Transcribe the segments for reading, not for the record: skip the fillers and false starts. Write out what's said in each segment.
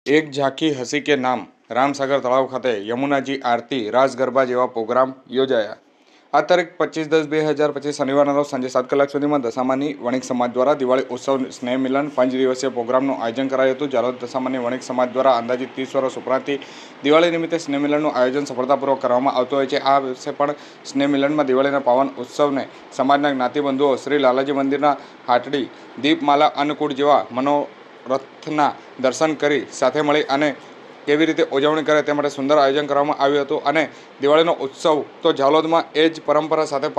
એક ઝાંકી હસી કે નામ રામસાગર તળાવ ખાતે યમુનાજી આરતી રાસ ગરબા જેવા પ્રોગ્રામ યોજાયા। આ તારીખ 25/10/2025 શનિવારના રોજ સાંજે 7 કલાક સુધીમાં દશામાની વણિક સમાજ દ્વારા દિવાળી ઉત્સવ સ્નેહ મિલન 5 દિવસીય પ્રોગ્રામનું આયોજન કરાયું હતું। જાલોદ દશામાની વણિક સમાજ દ્વારા અંદાજિત 30 વર્ષ ઉપરાંતથી દિવાળી નિમિત્તે સ્નેહ મિલનનું આયોજન સફળતાપૂર્વક કરવામાં આવતું હોય છે। આ વર્ષે પણ સ્નેહ મિલનમાં દિવાળીના પાવન ઉત્સવને સમાજના જ્ઞાતિબંધુઓ શ્રી લાલાજી મંદિરના હાટડી દીપમાલા અન્નકૂટ જેવા મનોરથના દર્શન કરી સાથે મળી અને કેવી રીતે ઉજવણી કરે તે માટે સુંદર આયોજન કરવામાં આવ્યું હતું। અને દિવાળીનો ઉત્સવ તો જાલોદમાં એ જ પરંપરા સાથે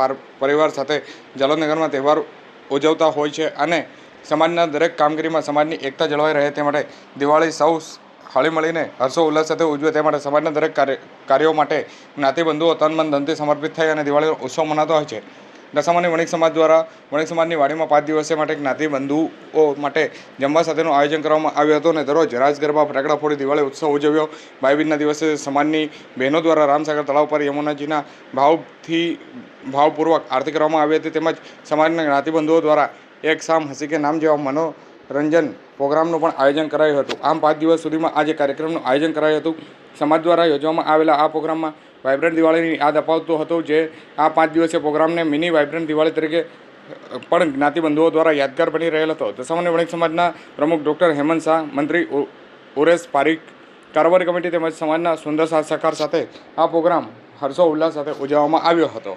પરિવાર સાથે જાલોદ નગરમાં તહેવાર ઉજવતા હોય છે અને સમાજના દરેક કામગીરીમાં સમાજની એકતા જળવાઈ રહે તે માટે દિવાળી સૌ હળી મળીને હર્ષો ઉલ્લાસ સાથે ઉજવે તે માટે સમાજના દરેક કાર્યો માટે જ્ઞાતિબંધુઓ તન મન ધનથી સમર્પિત થઈ અને દિવાળીનો ઉત્સવ મનાતો હોય છે। દશામાની વણિક સમાજ દ્વારા વણિક સમાજની વાડીમાં 5 દિવસીય માટે જ્ઞાતિબંધુઓ માટે જમવા સાથેનું આયોજન કરવામાં આવ્યું હતું અને દરરોજ રાસ ગરબા ફટાકડા ફોડી દિવાળી ઉત્સવ ઉજવ્યો। ભાઈબીજના દિવસે સમાજની બહેનો દ્વારા રામસાગર તળાવ પર યમુનાજીના ભાવપૂર્વક આરતી કરવામાં આવી હતી તેમજ સમાજના જ્ઞાતિબંધુઓ દ્વારા એક સામ હસી કે નામ જેવા મનોરંજન પ્રોગ્રામનું પણ આયોજન કરાયું હતું। આમ 5 દિવસ સુધીમાં આ જે કાર્યક્રમનું આયોજન કરાયું હતું સમાજ દ્વારા યોજવામાં આવેલા આ પ્રોગ્રામમાં વાઇબ્રન્ટ દિવાળીની યાદ અપાવતો હતો જે આ 5 દિવસીય પ્રોગ્રામને મિની વાઇબ્રન્ટ દિવાળી તરીકે પણ જ્ઞાતિબંધુઓ દ્વારા યાદગાર બની રહેલ હતો। દશામાની વણિક સમાજના પ્રમુખ ડૉક્ટર હેમંત શાહ, મંત્રી ઉરેશ પારીખ, કારોબારી કમિટી તેમજ સમાજના સુંદર સાથ સહકાર સાથે આ પ્રોગ્રામ હર્ષો ઉલ્લાસ સાથે ઉજવવામાં આવ્યો હતો।